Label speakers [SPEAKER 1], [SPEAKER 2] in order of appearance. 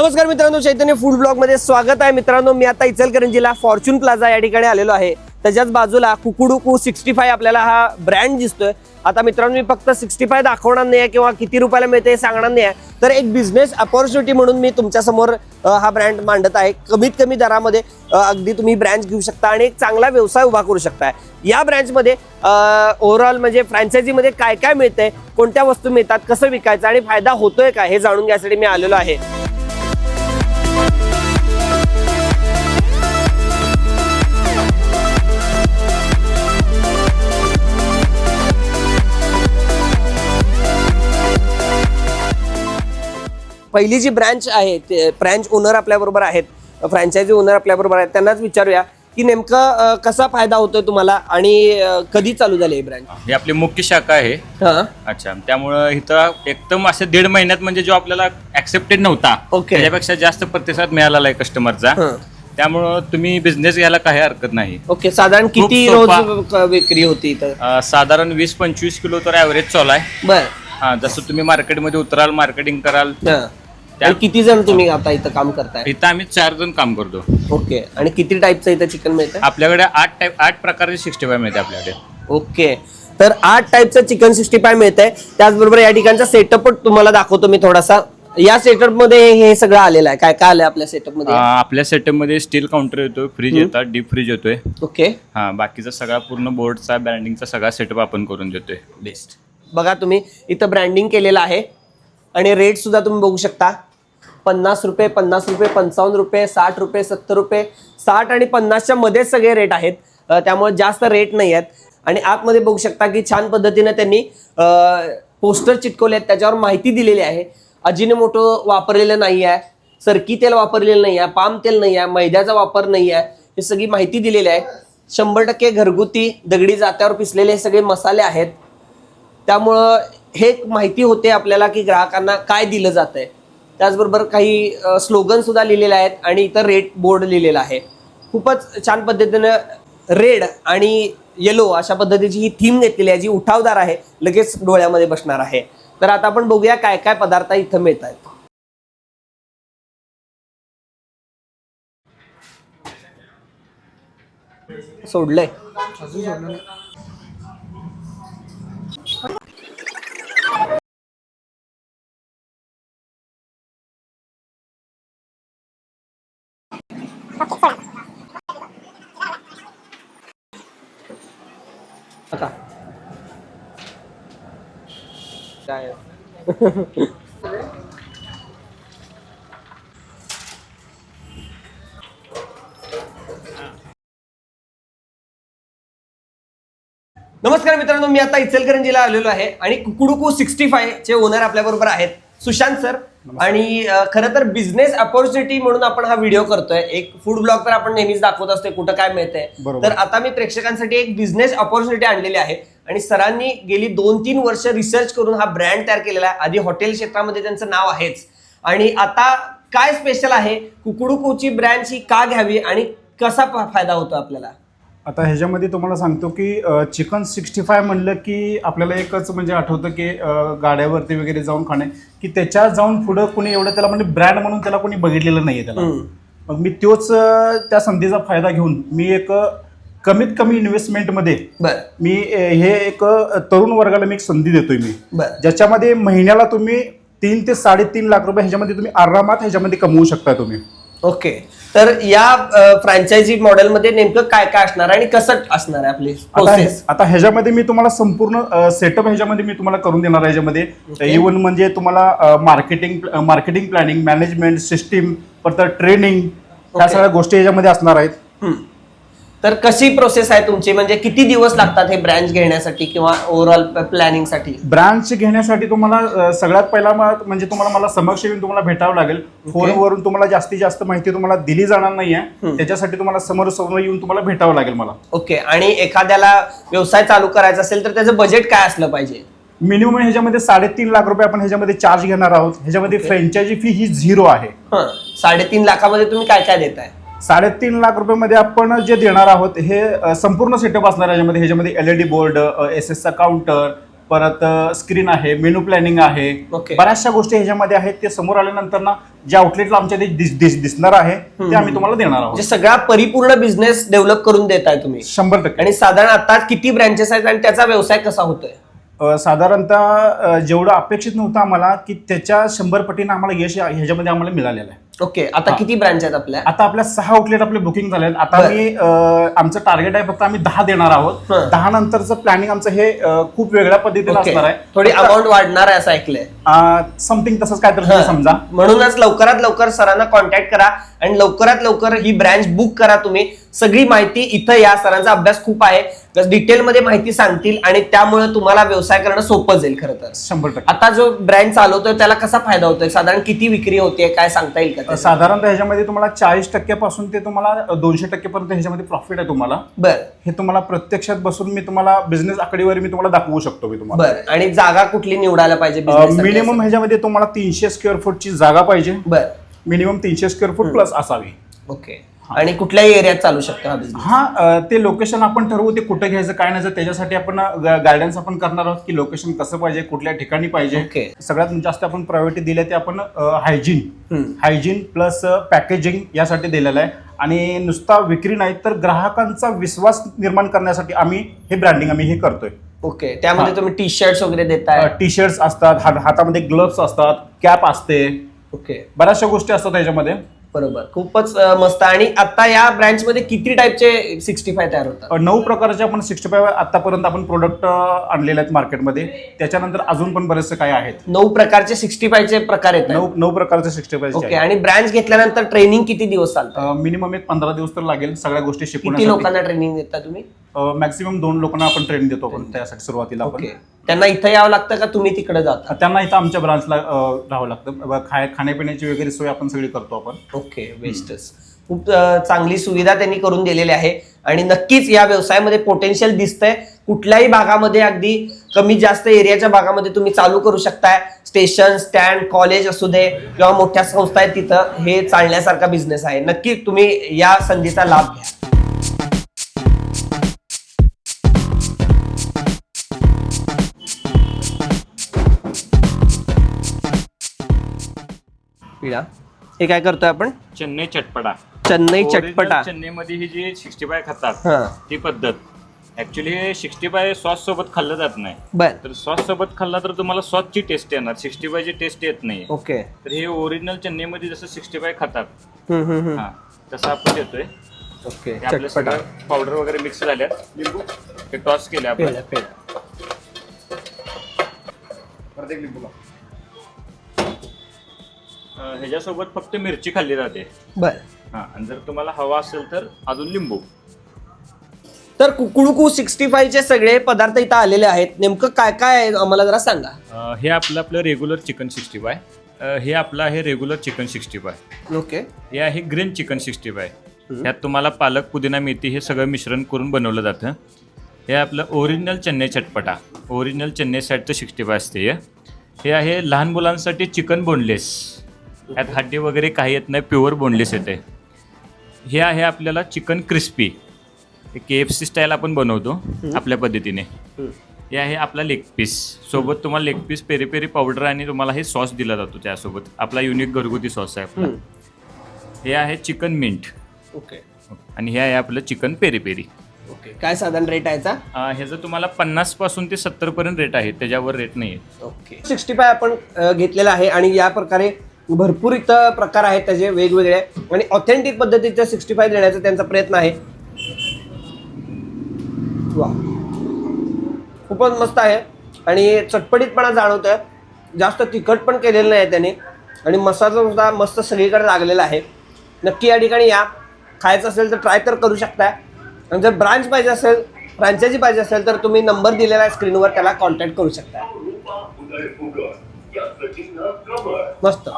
[SPEAKER 1] नमस्कार मित्रांनो, चैतन्य food blog मध्ये स्वागत आहे. मित्रांनो, मी आता इचलकरंजीला फॉर्च्यून प्लाझा या ठिकाणी आलेलो आहे. त्याच्याच बाजूला कुकुडुकू 65 आपल्याला हा ब्रँड दिसतोय. आता मित्रांनो, मी फक्त 65 दाखवणार नाही किंवा किती रुपयाला मिळते हे सांगणार नाही, तर एक बिझनेस अपॉर्च्युनिटी म्हणून मी तुमच्या समोर हा ब्रँड मांडत आहे. कमीत कमी दरामध्ये अगदी तुम्ही ब्रँच घेऊ शकता आणि एक चांगला व्यवसाय उभा करू शकता. या ब्रँचमध्ये ओव्हरऑल म्हणजे फ्रँचायझीमध्ये काय काय मिळतंय, कोणत्या वस्तू मिळतात, कसं विकायचं आणि फायदा होतोय का हे जाणून घ्यायसाठी मी आलेलो आहे. पहिली जी ब्रँच आहे ते ब्रँच ओनर आपल्याबरोबर आहेत, फ्रँचायझी ओनर आपल्याबरोबर आहेत. त्यांनाच विचारूया की नेमका कसा फायदा होतोय तुम्हाला आणि कधी चालू झाली ही ब्रँच.
[SPEAKER 2] ही आपली मुख्य शाखा आहे. अच्छा, त्यामुळे इथं एकदम असे 1.5 महिन्यात म्हणजे जो आपल्याला ऍक्सेप्टेड नव्हता त्याच्यापेक्षा जास्त प्रतिसाद मिळाला आहे कस्टमरचा. त्यामुळं तुम्ही बिझनेस घ्यायला काही हरकत नाही.
[SPEAKER 1] ओके, साधारण किती रोज विक्री होती इथं?
[SPEAKER 2] साधारण 20-25 किलो तर ऍव्हरेज चालू आहे.
[SPEAKER 1] बर.
[SPEAKER 2] हा, जसं तुम्ही मार्केटमध्ये उतराल, मार्केटिंग कराल.
[SPEAKER 1] किती जण तुम्ही आता इथं काम करताय?
[SPEAKER 2] इथं आम्ही 4 जण काम करतो.
[SPEAKER 1] ओके, आणि किती टाईपचं इथं चिकन मिळतं?
[SPEAKER 2] आपल्याकडे 8 प्रकारचे 65 मिळते आपल्याकडे.
[SPEAKER 1] ओके, तर 8 टाईपचं चिकन 65 मिळतंय. त्याचबरोबर या ठिकाणचा सेटअप तुम्हाला दाखवतो मी थोडासा. या सेटअप मध्ये हे सगळं आलेलं आहे. काय काय आलंय आपल्या सेटअप मध्ये?
[SPEAKER 2] आपल्या सेटअप मध्ये स्टील काउंटर येतो, फ्रीज येतात, डीप फ्रीज येतोय.
[SPEAKER 1] ओके.
[SPEAKER 2] हा, बाकीचा सगळा पूर्ण बोर्डचा ब्रँडिंगचा सगळा सेटअप आपण करून देतोय.
[SPEAKER 1] बेस्ट. बघा तुम्ही इथं ब्रँडिंग केलेलं आहे आणि रेट सुद्धा तुम्ही बघू शकता. 50 रुपये, 50 रुपये, 55 रुपये, 60 रुपये, 70 रुपये, 60 आणि 50च्या मध्ये सगळे रेट आहेत. त्यामुळे जास्त रेट नाही आहेत. आणि आतमध्ये बघू शकता की छान पद्धतीने त्यांनी पोस्टर चिटकवले आहेत, त्याच्यावर माहिती दिलेली आहे. अजिनोमोटो वापरलेलं नाही आहे, सरकी तेल वापरलेलं नाही आहे, पाम तेल नाही आहे, मैद्याचा वापर नाही आहे, हे सगळी माहिती दिलेली आहे. 100% घरगुती दगडी जात्यावर पिसलेले हे सगळे मसाले आहेत. त्यामुळं हे माहिती होते आपल्याला की ग्राहकांना काय दिलं जातंय. त्याचबरोबर काही स्लोगन सुद्धा लिहिलेले आहेत आणि इतर रेट बोर्ड लिहिलेला आहे. खूपच छान पद्धतीनं रेड आणि येलो अशा पद्धतीची ही थीम घेतलेली आहे, जी उठावदार आहे, लगेच डोळ्यामध्ये बसणार आहे. तर आता आपण बघूया काय काय पदार्थ इथं मिळत आहेत. सोडलंय काय नमस्कार मित्रांनो, मी आता इचलकरंजीला आलेलो आहे आणि कुकुडुकू 65 चे ओनर आपल्या बरोबर आहेत, सुशांत सर. आणि खरं तर बिझनेस अपॉर्च्युनिटी म्हणून आपण हा व्हिडिओ करतोय. एक फूड ब्लॉग तर आपण नेहमीच दाखवत असतोय कुठं काय मिळतंय, तर आता मी प्रेक्षकांसाठी एक बिझनेस अपॉर्च्युनिटी आणलेली आहे. आणि सरांनी गेली 2-3 वर्ष रिसर्च करून हा ब्रँड तयार केलेला आहे. आधी हॉटेल क्षेत्रामध्ये त्यांचं नाव आहेच, आणि आता काय स्पेशल आहे, कुकुडुकूची ब्रँच ही का घ्यावी आणि कसा फायदा होतो आपल्याला.
[SPEAKER 3] आता ह्याच्यामध्ये तुम्हाला सांगतो की चिकन 65 म्हणलं की आपल्याला एकच म्हणजे आठवतं की गाड्यावरती वगैरे जाऊन खाणे, की त्याच्या जाऊन पुढं कोणी एवढं त्याला म्हणजे ब्रँड म्हणून त्याला कोणी बघितलेलं नाहीये त्याला. मग मी तोच त्या संधीचा फायदा घेऊन मी एक कमीत कमी इन्व्हेस्टमेंटमध्ये मी हे एक तरुण वर्गाला मी एक संधी देतोय मी, ज्याच्यामध्ये महिन्याला तुम्ही 3 ते 3.5 लाख रुपये ह्याच्यामध्ये तुम्ही आरामात ह्याच्यामध्ये कमवू शकता तुम्ही.
[SPEAKER 1] ओके, तर या फ्रँचायझी मॉडेलमध्ये नेमकं काय काय असणार आणि कसं असणार आहे आपली प्रोसेस?
[SPEAKER 3] आता ह्याच्यामध्ये मी तुम्हाला संपूर्ण सेटअप ह्याच्यामध्ये मी तुम्हाला करून देणार आहे. ह्याच्यामध्ये इव्हन म्हणजे तुम्हाला मार्केटिंग प्लॅनिंग, मॅनेजमेंट सिस्टीम, परत ट्रेनिंग, ह्या सगळ्या गोष्टी ह्याच्यामध्ये असणार आहेत.
[SPEAKER 1] तर कशी प्रोसेस आहे तुमची, म्हणजे किती दिवस लागतात हे ब्रँच घेण्यासाठी किंवा ओव्हरऑल प्लॅनिंग साठी?
[SPEAKER 3] ब्रँच घेण्यासाठी तुम्हाला सगळ्यात पहिला म्हणजे तुम्हाला मला समक्ष येऊन तुम्हाला भेटावं लागेल. फोनवरून तुम्हाला जास्तीत जास्त माहिती तुम्हाला दिली जाणार नाहीये, त्याच्यासाठी तुम्हाला समोर येऊन तुम्हाला भेटावं लागेल मला.
[SPEAKER 1] ओके, आणि एखाद्याला व्यवसाय चालू करायचा असेल तर त्याचं बजेट काय असलं पाहिजे?
[SPEAKER 3] मिनिमम ह्याच्यामध्ये 3.5 लाख रुपये आपण ह्याच्यामध्ये चार्ज घेणार आहोत. ह्याच्यामध्ये फ्रँचायझी फी ही 0 आहे.
[SPEAKER 1] 3.5 लाखामध्ये तुम्ही काय काय देताय?
[SPEAKER 3] 3.5 लाख रुपयामध्ये आपण जे देणार आहोत हे संपूर्ण सेटअप असणार आहे. ह्याच्यामध्ये LED बोर्ड, SS काउंटर, परत स्क्रीन आहे, मेनू प्लॅनिंग आहे, बऱ्याचशा गोष्टी ह्याच्यामध्ये आहेत. ते समोर आल्यानंतर ना जे आउटलेटला आमच्या ते दिसणार आहे ते आम्ही तुम्हाला देणार आहोत.
[SPEAKER 1] म्हणजे सगळा परिपूर्ण बिझनेस डेव्हलप करून देताय तुम्ही
[SPEAKER 3] 100%.
[SPEAKER 1] आणि साधारण आता किती ब्रँचेस आहेत आणि त्याचा व्यवसाय कसा होतोय?
[SPEAKER 3] साधारणतः जेवढं अपेक्षित नव्हतं आम्हाला की त्याच्या 100 पटीने आम्हाला यश ह्याच्यामध्ये आम्हाला मिळालेलं आहे.
[SPEAKER 1] ओके, आता किती ब्रँच आहेत आपल्या?
[SPEAKER 3] आता आपल्या 6 आउटलेट आपले बुकिंग झाले आहेत. आता मी आमचं टार्गेट आहे फक्त आम्ही 10 देणार आहोत. 10 नंतरचं प्लॅनिंग आमचं हे खूप वेगळ्या पद्धतीने असणार आहे.
[SPEAKER 1] थोडी अमाऊंट वाढणार आहे असं ऐकलंय.
[SPEAKER 3] समथिंग तसंच काय तर समजा.
[SPEAKER 1] म्हणूनच लवकरात लवकर सरांना कॉन्टॅक्ट करा आणि लवकरात लवकर ही ब्रँच बुक करा तुम्ही. सगळी माहिती इथं या सरांचा अभ्यास खूप आहे, डिटेलमध्ये माहिती सांगतील आणि त्यामुळे तुम्हाला व्यवसाय करणं सोपं जाईल. खरं तर
[SPEAKER 3] 100%.
[SPEAKER 1] आता जो ब्रँड चालवतोय त्याला कसा फायदा होतोय, साधारण किती विक्री होते काय सांगता येईल का?
[SPEAKER 3] साधारणतः ह्याच्यामध्ये तुम्हाला 40% पासून ते तुम्हाला 200% पर्यंत ह्याच्यामध्ये प्रॉफिट आहे तुम्हाला.
[SPEAKER 1] बरं,
[SPEAKER 3] हे तुम्हाला प्रत्यक्षात बसून मी तुम्हाला बिझनेस आकडेवारी मी तुम्हाला दाखवू शकतो मी तुम्हाला.
[SPEAKER 1] बरं, आणि जागा कुठली निवडायला पाहिजे?
[SPEAKER 3] मिनिमम ह्याच्यामध्ये तुम्हाला 300 स्क्वेअर फूटची जागा पाहिजे.
[SPEAKER 1] बरं,
[SPEAKER 3] मिनिमम 300 स्क्वेअर फूट प्लस असावी.
[SPEAKER 1] ओके. आणि कुठल्याही एरियात चालू शकतो हा बिझनेस?
[SPEAKER 3] हा, ते लोकेशन आपण ठरवू ते कुठे घ्यायचं काय नाही. त्याच्यासाठी आपण गायडन्स आपण करणार आहोत की लोकेशन कसं पाहिजे, कुठल्या ठिकाणी पाहिजे. सगळ्यात जास्त आपण प्रायोरिटी दिली ते आपण हायजीन प्लस पॅकेजिंग यासाठी दिलेलं आहे. आणि नुसता विक्री नाही तर ग्राहकांचा विश्वास निर्माण करण्यासाठी आम्ही हे ब्रँडिंग आम्ही हे करतोय.
[SPEAKER 1] ओके, त्यामध्ये तुम्ही टी शर्ट्स वगैरे देताय?
[SPEAKER 3] टी शर्ट्स असतात, हातामध्ये ग्लोव्स असतात, कॅप असते. ओके, बऱ्याचशा गोष्टी असतात त्याच्यामध्ये.
[SPEAKER 1] बरोबर, खूपच मस्त. आणि आता या ब्रँच मध्ये किती टाइपचे 65 तयार होतात?
[SPEAKER 3] 9 प्रकारचे आपण 65 आतापर्यंत आपण प्रोडक्ट आणलेले आहेत मार्केटमध्ये. त्याच्यानंतर अजून पण बरेचसे काय आहेत.
[SPEAKER 1] 9 प्रकारचे 65 प्रकार आहेत?
[SPEAKER 3] 9 प्रकारचे 65.
[SPEAKER 1] ओके. आणि ब्रँच घेतल्यानंतर ट्रेनिंग किती दिवस चालतं?
[SPEAKER 3] मिनिमम एक 15 दिवस तर लागेल सगळ्या गोष्टी
[SPEAKER 1] शिकवण्यासाठी. किती लोकांना ट्रेनिंग देता तुम्ही?
[SPEAKER 3] मॅक्सिमम 2 लोकांना आपण ट्रेनिंग देतो आपण त्यासाठी सुरुवातीला.
[SPEAKER 1] ओके. त्यांना इथं यावं लागतं का तुम्ही तिकडे जाता?
[SPEAKER 3] त्यांना इथं आमच्या ब्रांचला राहावं लागतं. खाण्यापिण्याची वगैरे सोय आपण सगळी करतो आपण.
[SPEAKER 1] ओके, बेस्टच. खूप चांगली सुविधा त्यांनी करून दिलेली आहे आणि नक्कीच या व्यवसायामध्ये पोटेन्शियल दिसतंय. कुठल्याही भागामध्ये, अगदी कमी जास्त एरियाच्या भागामध्ये तुम्ही चालू करू शकताय. स्टेशन, स्टँड, कॉलेज असू दे किंवा मोठ्या संस्था आहेत तिथं हे चालण्यासारखा बिझनेस आहे. नक्की तुम्ही या संधीचा लाभ घ्या. हे काय करतोय आपण?
[SPEAKER 2] चेन्नई चटपटा.
[SPEAKER 1] चेन्नई चटपटा.
[SPEAKER 2] चेन्नई मध्ये ही जी 65 खातात ती पद्धत. ऍक्च्युली हे 65 सॉस सोबत खाल्लं जात नाही.
[SPEAKER 1] बर.
[SPEAKER 2] तर सॉस सोबत खाल्ला तर तुम्हाला सॉसची टेस्ट येणार, 65 ची टेस्ट येत नाही.
[SPEAKER 1] ओके.
[SPEAKER 2] तर हे ओरिजिनल चेन्नई मध्ये जसं 65 खातात तसं आपण देतोय.
[SPEAKER 1] ओके.
[SPEAKER 2] चटपटा पावडर वगैरे मिक्स झाल्यात, लिंबू हे टॉस केले आपण. ह्याच्यासोबत फक्त मिरची खाल्ली जाते.
[SPEAKER 1] बर.
[SPEAKER 2] आणि जर तुम्हाला हवा असेल तर अजून लिंबू.
[SPEAKER 1] तर कुकुडकू 65 चे सगळे पदार्थ इथं आलेले आहेत. नेमकं काय काय आहे आम्हाला जरा सांगा.
[SPEAKER 2] हे आपलं रेग्युलर चिकन 65. हे आपलं आहे रेग्युलर चिकन 65.
[SPEAKER 1] ओके.
[SPEAKER 2] हे आहे ग्रीन चिकन 65. यात तुम्हाला पालक, पुदिना, मेथी हे सगळं मिश्रण करून बनवलं जातं. हे आपलं ओरिजिनल चेन्नई चटपटा. ओरिजिनल चेन्नई साईडचं 65 असते. हे आहे लहान मुलांसाठी चिकन बोनलेस. यात हड्डी वगैरे काही येत नाही, प्युअर बोनलेस येते. हे आहे आपल्याला चिकन क्रिस्पी. हे KFC स्टाईल आपण बनवतो आपल्या पद्धतीने. हे आहे आपला लेग पीस. सोबत तुम्हाला leg piece, peri peri powder आणि तुम्हाला हे सॉस दिला जातो त्यासोबत. आपला युनिक घरगुती सॉस आहे आपला. हे आहे चिकन मिंट.
[SPEAKER 1] ओके.
[SPEAKER 2] आणि हे आहे आपलं चिकन पेरी पेरी.
[SPEAKER 1] ओके. काय साधारण रेट आहे?
[SPEAKER 2] ह्याचं तुम्हाला 50 पासून ते 70 पर्यंत रेट आहे, त्याच्यावर रेट नाही आहे.
[SPEAKER 1] ओके. 65 आपण घेतलेला आहे आणि या प्रकारे भरपूर इथं प्रकार आहेत त्याचे वेगवेगळे आणि ऑथेंटिक पद्धतीचे 65 देण्याचा त्यांचा प्रयत्न आहे. वा, खूपच मस्त आहे आणि चटपटीतपणा जाणवतोय. जास्त तिखट पण केलेलं नाही त्याने आणि मसाला सुद्धा मस्त सगळीकडे लागलेला आहे. नक्की या ठिकाणी या. खायचं असेल तर ट्राय तर करू शकताय. आणि जर ब्रांच पाहिजे असेल, फ्रँचायझी पाहिजे असेल तर तुम्ही नंबर दिलेला आहे स्क्रीनवर, त्याला कॉन्टॅक्ट करू शकता. मस्त.